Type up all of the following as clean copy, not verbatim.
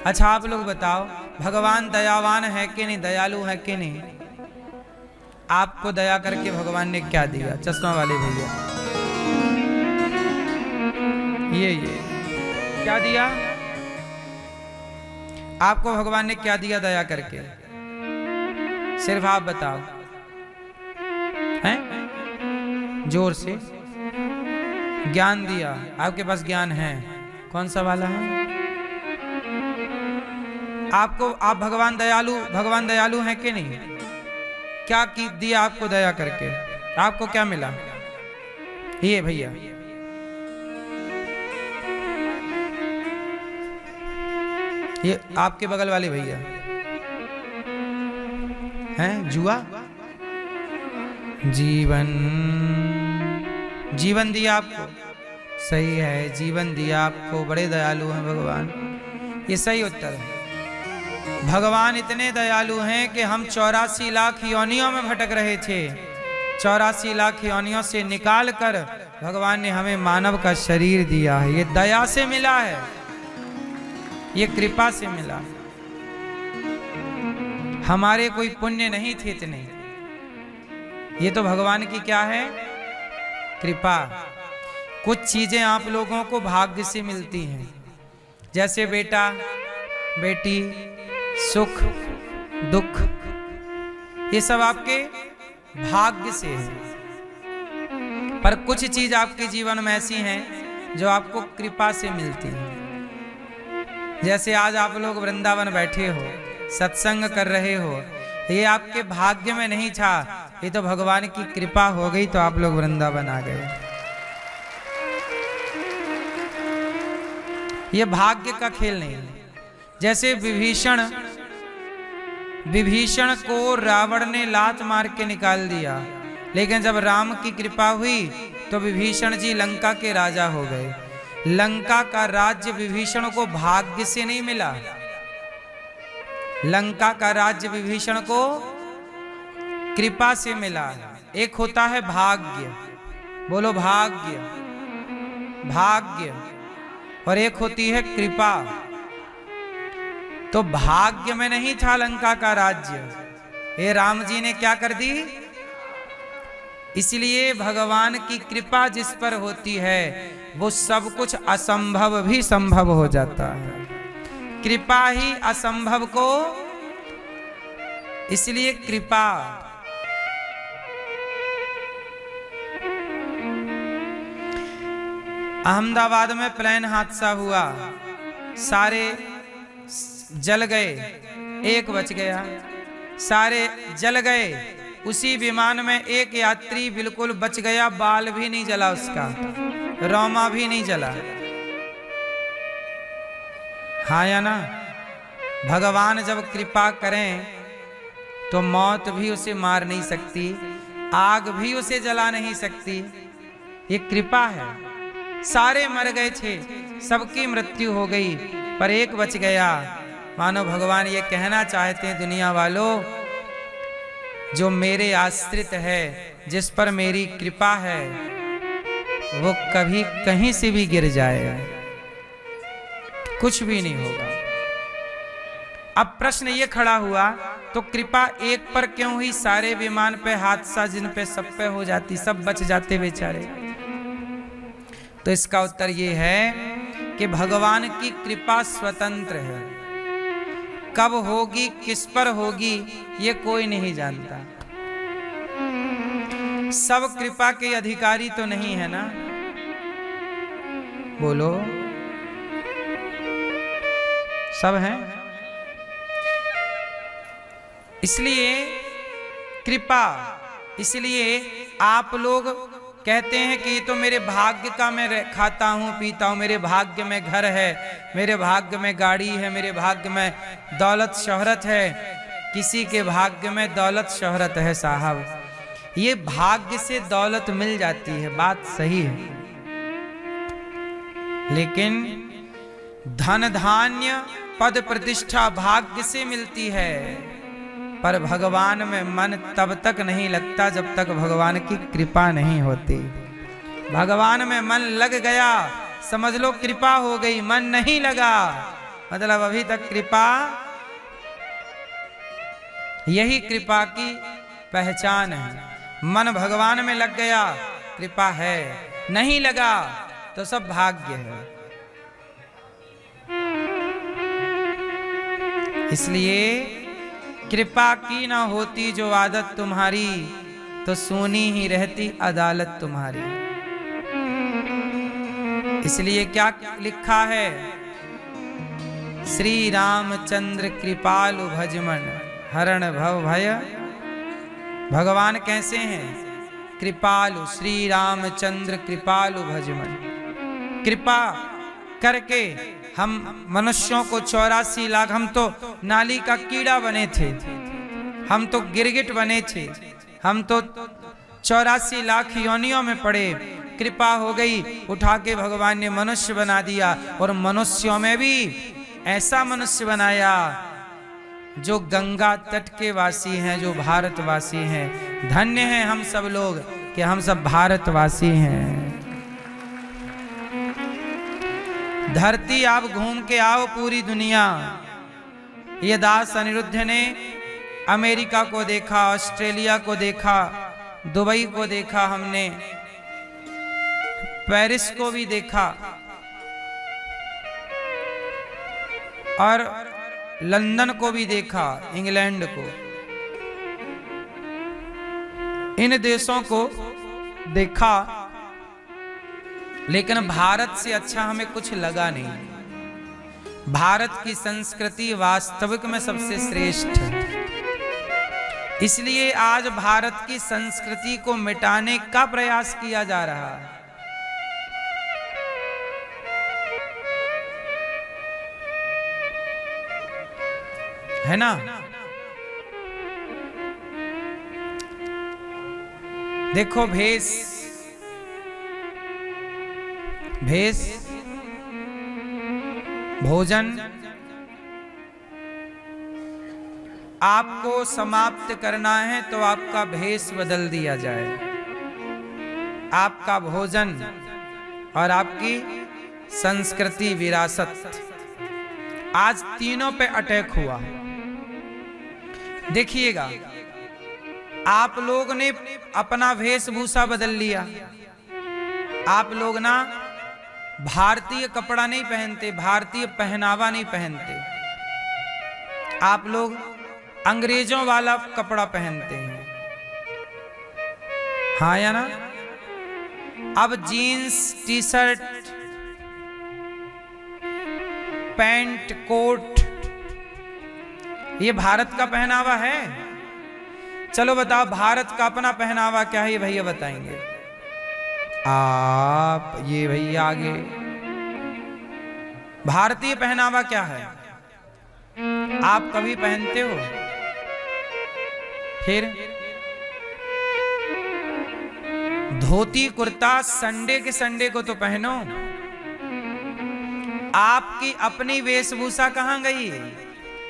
अच्छा आप लोग बताओ, भगवान दयावान है कि नहीं, दयालु है कि नहीं? आपको दया करके भगवान ने क्या दिया? चश्मा वाले भैया, ये क्या दिया आपको? भगवान ने क्या दिया दया करके? सिर्फ आप बताओ, हैं? जोर से। ज्ञान दिया। आपके पास ज्ञान है, कौन सा वाला है? आपको, आप भगवान दयालु हैं कि नहीं? क्या की दिया आपको दया करके? आपको क्या मिला? ये भैया, ये आपके बगल वाले भैया हैं। जुआ? जीवन दिया आपको। सही है, जीवन दिया आपको। बड़े दयालु हैं भगवान, ये सही उत्तर है। भगवान इतने दयालु हैं कि हम 84 लाख योनियों में भटक रहे थे, 84 लाख योनियों से निकाल कर भगवान ने हमें मानव का शरीर दिया है। ये दया से मिला है, ये कृपा से मिला। हमारे कोई पुण्य नहीं थे इतने, ये तो भगवान की क्या है? कृपा। कुछ चीजें आप लोगों को भाग्य से मिलती हैं, जैसे बेटा बेटी, सुख दुख, ये सब आपके भाग्य से है। पर कुछ चीज आपके जीवन में ऐसी हैं जो आपको कृपा से मिलती हैं। जैसे आज आप लोग वृंदावन बैठे हो, सत्संग कर रहे हो, ये आपके भाग्य में नहीं था, ये तो भगवान की कृपा हो गई तो आप लोग वृंदावन आ गए। ये भाग्य का खेल नहीं है। जैसे विभीषण को रावण ने लात मार के निकाल दिया, लेकिन जब राम की कृपा हुई तो विभीषण जी लंका के राजा हो गए। लंका का राज्य विभीषण को भाग्य से नहीं मिला, लंका का राज्य विभीषण को कृपा से मिला। एक होता है भाग्य, बोलो भाग्य, भाग्य, और एक होती है कृपा। तो भाग्य में नहीं था लंका का राज्य, ये राम जी ने क्या कर दी? इसलिए भगवान की कृपा जिस पर होती है वो सब कुछ असंभव भी संभव हो जाता है। कृपा ही असंभव को, इसलिए कृपा। अहमदाबाद में प्लेन हादसा हुआ, सारे जल गए, एक बच गया, सारे जल गए। उसी विमान में एक यात्री बिल्कुल बच गया, बाल भी नहीं जला उसका, रोमा भी नहीं जला। हाँ या ना? भगवान जब कृपा करें तो मौत भी उसे मार नहीं सकती, आग भी उसे जला नहीं सकती, ये कृपा है। सारे मर गए थे, सबकी मृत्यु हो गई, पर एक बच गया। मानो भगवान ये कहना चाहते हैं, दुनिया वालों, जो मेरे आश्रित है, जिस पर मेरी कृपा है, वो कभी कहीं से भी गिर जाए कुछ भी नहीं होगा। अब प्रश्न ये खड़ा हुआ, तो कृपा एक पर क्यों हुई? सारे विमान पे हादसा जिन पे सब पे हो जाती, सब बच जाते बेचारे। तो इसका उत्तर ये है कि भगवान की कृपा स्वतंत्र है, कब होगी, किस पर होगी, ये कोई नहीं जानता। सब कृपा के अधिकारी तो नहीं है ना, बोलो, सब हैं। इसलिए कृपा, इसलिए आप लोग कहते हैं कि ये तो मेरे भाग्य का मैं खाता हूँ पीता हूँ, मेरे भाग्य में घर है, मेरे भाग्य में गाड़ी है, मेरे भाग्य में दौलत शोहरत है। किसी के भाग्य में दौलत शोहरत है साहब, ये भाग्य से दौलत मिल जाती है, बात सही है, लेकिन धन धान्य पद प्रतिष्ठा भाग्य से मिलती है, पर भगवान में मन तब तक नहीं लगता जब तक भगवान की कृपा नहीं होती। भगवान में मन लग गया, समझ लो कृपा हो गई, मन नहीं लगा, मतलब अभी तक कृपा, यही कृपा की पहचान है। मन भगवान में लग गया, कृपा है, नहीं लगा तो सब भाग्य है। इसलिए कृपा की ना होती जो आदत तुम्हारी, तो सुनी ही रहती अदालत तुम्हारी। इसलिए क्या लिखा है, श्री रामचंद्र कृपालु भजमन हरण भव भय। भगवान कैसे हैं? कृपालु, श्री रामचंद्र कृपालु भजमन। कृपा करके हम मनुष्यों को 84 लाख, हम तो नाली का कीड़ा बने थे, हम तो गिरगिट बने थे, हम तो 84 लाख योनियों में पड़े। कृपा हो गई, उठा के भगवान ने मनुष्य बना दिया। और मनुष्यों में भी ऐसा मनुष्य बनाया जो गंगा तट के वासी हैं, जो भारतवासी हैं। धन्य हैं हम सब लोग कि हम सब भारतवासी हैं। धरती आप घूम के आओ पूरी दुनिया। ये दास अनिरुद्ध ने अमेरिका को देखा, ऑस्ट्रेलिया को देखा, दुबई को देखा, हमने पेरिस को भी देखा और लंदन को भी देखा, इंग्लैंड को। इन देशों को देखा, लेकिन भारत से अच्छा हमें कुछ लगा नहीं। भारत की संस्कृति वास्तविक में सबसे श्रेष्ठ है। इसलिए आज भारत की संस्कृति को मिटाने का प्रयास किया जा रहा है ना। देखो भेष भोजन आपको समाप्त करना है तो आपका भेष बदल दिया जाए। आपका भोजन और आपकी संस्कृति, विरासत, आज तीनों पे अटैक हुआ। देखिएगा, आप लोग ने अपना वेशभूषा बदल लिया। आप लोग ना भारतीय कपड़ा नहीं पहनते, भारतीय पहनावा नहीं पहनते। आप लोग अंग्रेजों वाला कपड़ा पहनते हैं, हाँ या ना। अब jeans, T-shirt, pant, coat, ये भारत का पहनावा है? चलो बताओ, भारत का अपना पहनावा क्या है, ये भैया बताएंगे। आप ये भैया आगे, भारतीय पहनावा क्या है? आप कभी पहनते हो? फिर धोती कुर्ता संडे के संडे को तो पहनो। आपकी अपनी वेशभूषा कहां गई?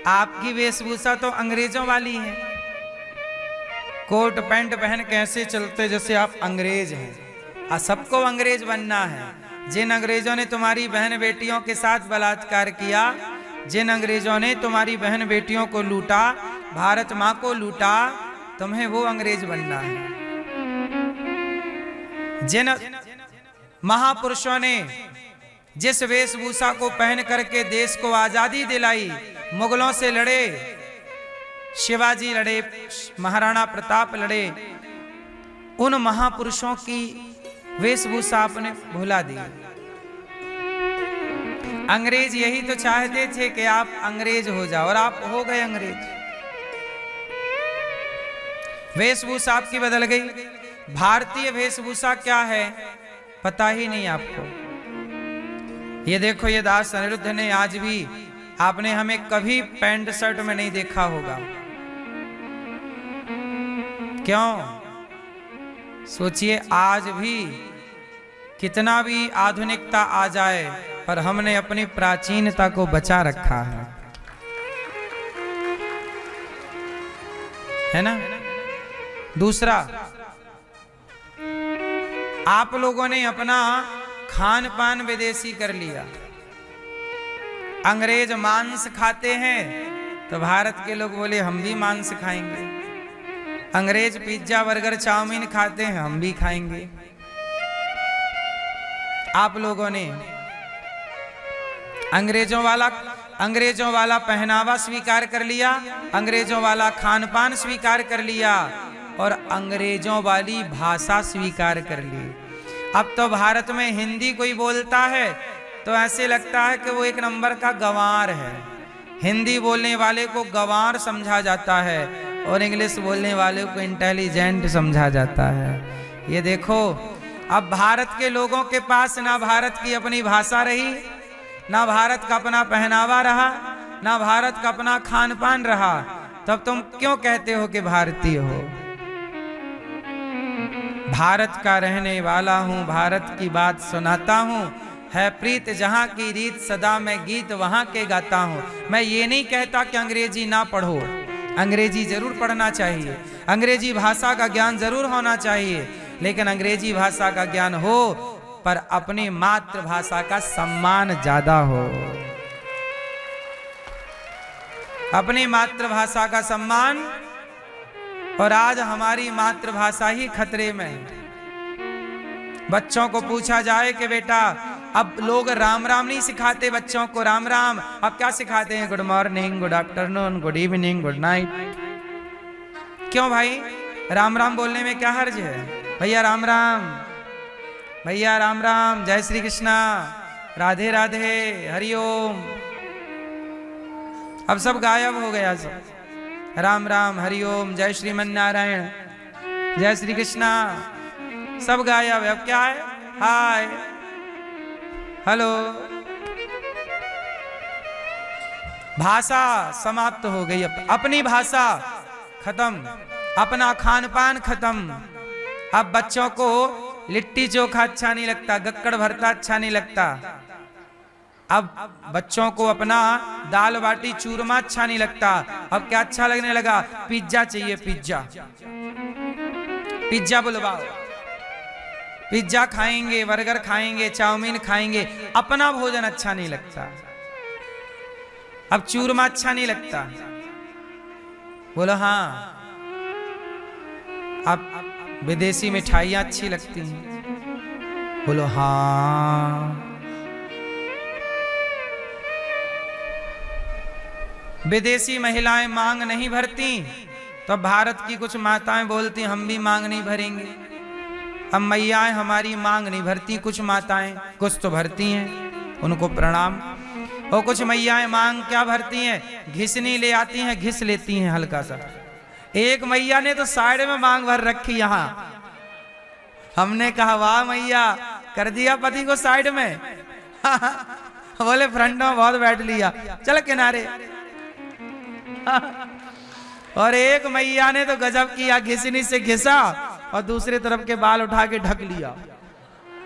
आपकी वेशभूषा तो अंग्रेजों वाली है। कोट पैंट पहन कैसे चलते जैसे आप अंग्रेज हैं। सबको अंग्रेज बनना है। जिन अंग्रेजों ने तुम्हारी बहन बेटियों के साथ बलात्कार किया, जिन अंग्रेजों ने तुम्हारी बहन बेटियों को लूटा, भारत माँ को लूटा, तुम्हें वो अंग्रेज बनना है। जिन महापुरुषों ने जिस वेशभूषा को पहन करके देश को आजादी दिलाई, मुगलों से लड़े, शिवाजी लड़े, महाराणा प्रताप लड़े, उन महापुरुषों की वेशभूषा आपने भुला दी। अंग्रेज यही तो चाहते थे कि आप अंग्रेज हो जाओ, और आप हो गए अंग्रेज। वेशभूषा आपकी बदल गई। भारतीय वेशभूषा क्या है पता ही नहीं आपको। ये देखो, ये दास अनिरुद्ध ने आज भी, आपने हमें कभी पैंट शर्ट में नहीं देखा होगा। क्यों? सोचिए, आज भी कितना भी आधुनिकता आ जाए, पर हमने अपनी प्राचीनता को बचा रखा है ना। दूसरा, आप लोगों ने अपना खान पान विदेशी कर लिया। अंग्रेज मांस खाते हैं तो भारत के लोग बोले हम भी मांस खाएंगे। अंग्रेज पिज्जा बर्गर चाउमीन खाते हैं, हम भी खाएंगे। आप लोगों ने अंग्रेजों वाला पहनावा स्वीकार कर लिया, अंग्रेजों वाला खान पान स्वीकार कर लिया और अंग्रेजों वाली भाषा स्वीकार कर ली। अब तो भारत में हिंदी कोई बोलता है तो ऐसे लगता है कि वो एक नंबर का गंवार है। हिंदी बोलने वाले को गंवार समझा जाता है और इंग्लिश बोलने वाले को इंटेलिजेंट समझा जाता है। ये देखो, अब भारत के लोगों के पास ना भारत की अपनी भाषा रही, ना भारत का अपना पहनावा रहा, ना भारत का अपना खान पान रहा, तब तुम क्यों कहते हो कि भारतीय हो? भारत का रहने वाला हूँ, भारत की बात सुनाता हूँ, है प्रीत जहाँ की रीत, सदा मैं गीत वहाँ के गाता हूँ। मैं ये नहीं कहता कि अंग्रेजी ना पढ़ो, अंग्रेजी जरूर पढ़ना चाहिए, अंग्रेजी भाषा का ज्ञान जरूर होना चाहिए, लेकिन अंग्रेजी भाषा का ज्ञान हो पर अपनी मातृभाषा का सम्मान ज्यादा हो। अपनी मातृभाषा का सम्मान, और आज हमारी मातृभाषा ही खतरे में है। बच्चों को पूछा जाए कि बेटा, अब लोग राम राम नहीं सिखाते बच्चों को, राम राम, अब क्या सिखाते हैं? Good morning, good afternoon, good evening, good night. क्यों भाई, राम राम बोलने में क्या हर्ज है? भैया राम राम, भैया राम राम, जय श्री कृष्णा, राधे राधे, हरिओम। अब सब गायब हो गया, सब राम राम, हरिओम, जय श्रीमन नारायण, जय श्री कृष्णा, सब गायब है। अब क्या है? हाय, हेलो। भाषा समाप्त हो गई, अपनी भाषा खत्म, अपना खान पान खत्म। अब बच्चों को लिट्टी चोखा अच्छा नहीं लगता, गक्कड़ भरता अच्छा नहीं लगता। अब बच्चों को अपना दाल बाटी चूरमा अच्छा नहीं लगता। अब क्या अच्छा लगने लगा? पिज्जा चाहिए, पिज्जा, पिज्जा बुलवाओ, पिज्जा खाएंगे, बर्गर खाएंगे, चाउमीन खाएंगे। अपना भोजन अच्छा नहीं लगता, अब चूरमा अच्छा नहीं लगता। बोलो हाँ, अब विदेशी मिठाइयां अच्छी लगती हैं। बोलो हाँ। विदेशी महिलाएं मांग नहीं भरती तो भारत की कुछ माताएं बोलती हम भी मांग नहीं भरेंगे। अब मैयाएं हमारी मांग नहीं भरती, कुछ माताएं, कुछ तो भरती हैं, उनको प्रणाम। और कुछ मैयाएं मांग क्या भरती हैं? घिसनी ले आती हैं, घिस लेती हैं हल्का सा। एक मैया ने तो साइड में मांग भर रखी यहाँ। हमने कहा वाह मैया, कर दिया पति को साइड में। बोले फ्रंट में बहुत बैठ लिया, चल किनारे। और एक मैया ने तो गजब किया, घिसनी से घिसा और दूसरी तरफ के बाल उठा के ढक लिया,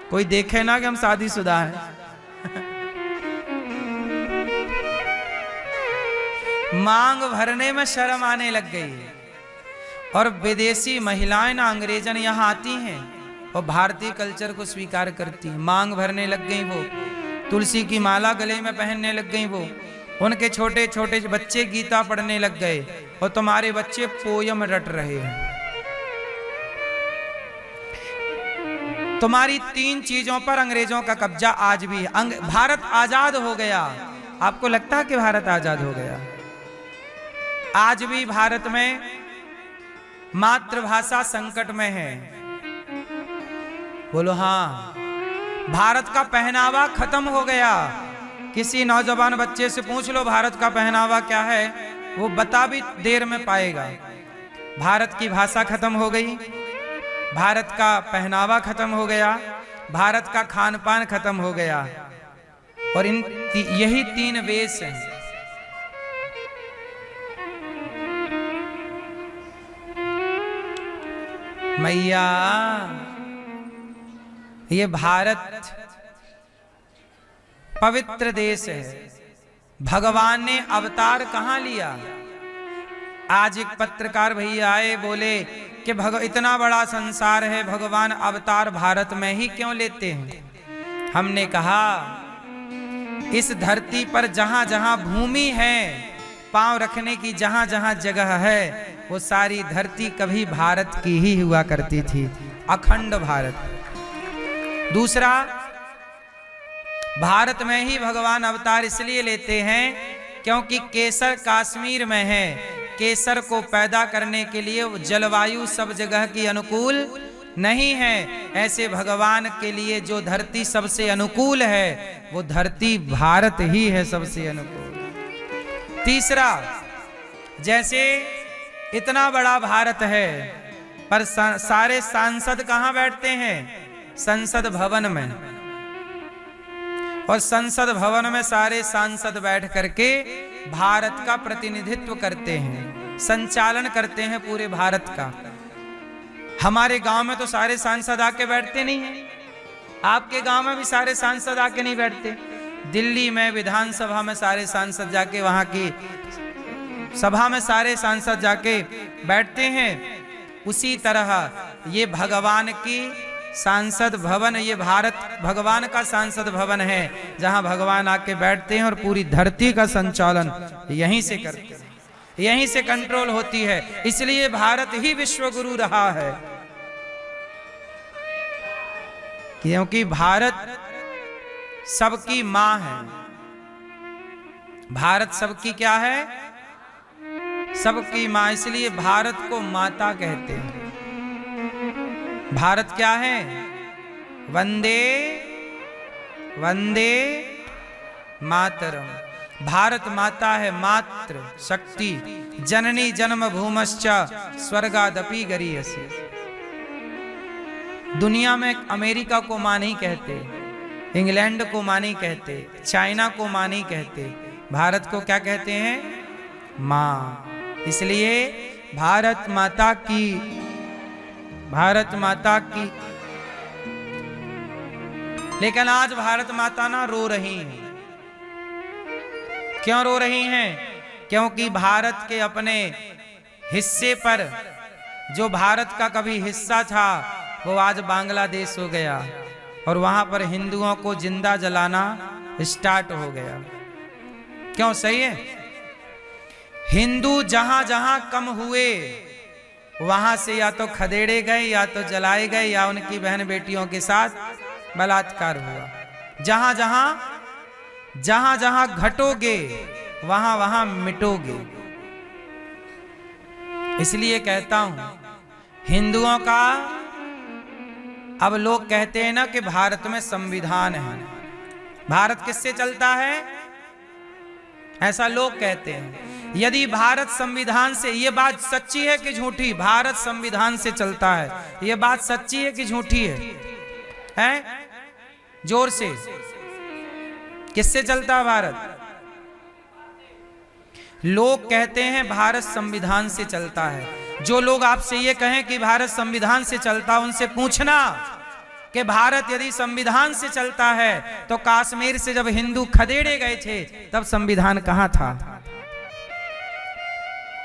कोई देखे ना कि हम शादीशुदा हैं। मांग भरने में शर्म आने लग गई है। और विदेशी महिलाएं ना अंग्रेजन यहाँ आती हैं और भारतीय कल्चर को स्वीकार करती हैं। मांग भरने लग गई, वो तुलसी की माला गले में पहनने लग गई, वो उनके छोटे छोटे बच्चे गीता पढ़ने लग गए और तुम्हारे बच्चे पोयम रट रहे हैं। तुम्हारी 3 चीजों पर अंग्रेजों का कब्जा आज भी है। भारत आजाद हो गया, आपको लगता है कि भारत आजाद हो गया? आज भी भारत में मातृभाषा संकट में है। बोलो हाँ। भारत का पहनावा खत्म हो गया। किसी नौजवान बच्चे से पूछ लो भारत का पहनावा क्या है, वो बता भी देर में पाएगा। भारत की भाषा खत्म हो गई, भारत का पहनावा खत्म हो गया, भारत का खान पान खत्म हो गया। और यही 3 वेश हैं। मैया, ये भारत पवित्र देश है। भगवान ने अवतार कहाँ लिया? आज एक पत्रकार भैया आए, बोले कि इतना बड़ा संसार है, भगवान अवतार भारत में ही क्यों लेते हैं? हमने कहा इस धरती पर जहां जहां भूमि है, पांव रखने की जहां जहां जगह है, वो सारी धरती कभी भारत की ही हुआ करती थी, अखंड भारत। दूसरा, भारत में ही भगवान अवतार इसलिए लेते हैं क्योंकि केसर कश्मीर में है। केसर को पैदा करने के लिए जलवायु सब जगह की अनुकूल नहीं है। ऐसे भगवान के लिए जो धरती सबसे अनुकूल है, वो धरती भारत ही है सबसे अनुकूल। तीसरा, जैसे इतना बड़ा भारत है, पर सारे सांसद कहां बैठते हैं? संसद भवन में। और संसद भवन में सारे सांसद बैठ करके भारत का प्रतिनिधित्व करते हैं, संचालन करते हैं पूरे भारत का। हमारे गांव में तो सारे सांसद आके बैठते नहीं हैं। आपके गांव में भी सारे सांसद आके नहीं बैठते। दिल्ली में विधानसभा में सारे सांसद जाके, वहां की सभा में सारे सांसद जाके बैठते हैं। उसी तरह ये भगवान की सांसद भवन, ये भारत भगवान का सांसद भवन है, जहां भगवान आके बैठते हैं और पूरी धरती का संचालन यहीं से करते हैं, यहीं से कंट्रोल होती है। इसलिए भारत ही विश्व गुरु रहा है, क्योंकि भारत सबकी मां है। भारत सबकी क्या है? सबकी मां। इसलिए भारत को माता कहते हैं। भारत क्या है? वंदे वंदे मातरम। भारत माता है, मात्र शक्ति। जननी जन्म भूमश्च स्वर्गादपि गरीयसी। दुनिया में अमेरिका को मां नहीं कहते, इंग्लैंड को मां नहीं कहते, चाइना को मां नहीं कहते, भारत को क्या कहते हैं? मां। इसलिए भारत माता की, भारत माता की। लेकिन आज भारत माता ना रो रही हैं। क्यों रो रही हैं? क्योंकि भारत के अपने हिस्से पर, जो भारत का कभी हिस्सा था, वो आज बांग्लादेश हो गया और वहां पर हिंदुओं को जिंदा जलाना स्टार्ट हो गया। क्यों? सही है। हिंदू जहां जहां कम हुए, वहां से या तो खदेड़े गए, या तो जलाए गए, या उनकी बहन बेटियों के साथ बलात्कार हुआ। जहां जहां घटोगे, वहां वहां मिटोगे। इसलिए कहता हूं, हिंदुओं का, अब लोग कहते हैं ना कि भारत में संविधान है। भारत किससे चलता है? ऐसा लोग कहते हैं। यदि भारत संविधान से, ये बात सच्ची है कि झूठी? भारत संविधान से चलता है, ये बात सच्ची है कि झूठी है? जोर से, किससे चलता है भारत? लोग कहते हैं भारत संविधान से चलता है। जो लोग आपसे ये कहें कि भारत संविधान से चलता, उनसे पूछना कि भारत यदि संविधान से चलता है तो कश्मीर से जब हिंदू खदेड़े गए थे, तब संविधान कहां था?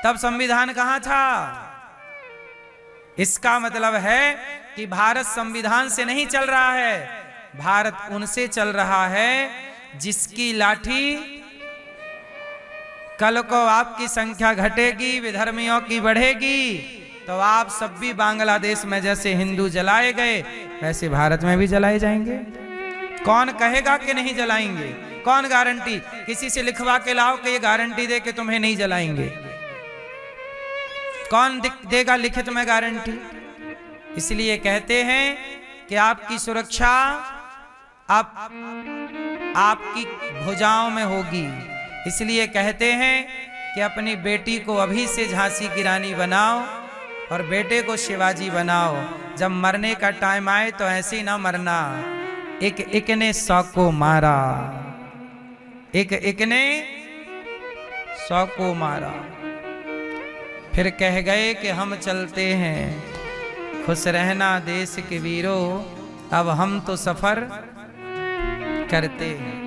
तब संविधान कहां था? इसका मतलब है कि भारत संविधान से नहीं चल रहा है, भारत उनसे चल रहा है जिसकी लाठी, कल को आपकी संख्या घटेगी, विधर्मियों की बढ़ेगी, तो आप सब भी बांग्लादेश में जैसे हिंदू जलाए गए, वैसे भारत में भी जलाए जाएंगे। कौन कहेगा कि नहीं जलाएंगे? कौन गारंटी? किसी से लिखवा के लाओ कि ये गारंटी दे कि तुम्हें नहीं जलाएंगे। कौन देगा लिखित में गारंटी? इसलिए कहते हैं कि आपकी सुरक्षा आपकी भुजाओं में होगी। इसलिए कहते हैं कि अपनी बेटी को अभी से झांसी की रानी बनाओ और बेटे को शिवाजी बनाओ। जब मरने का टाइम आए तो ऐसे ही ना मरना, एक ने 100 को मारा, एक ने 100 को मारा। फिर कह गए कि हम चलते हैं, खुश रहना देश के वीरों, अब हम तो सफर करते हैं।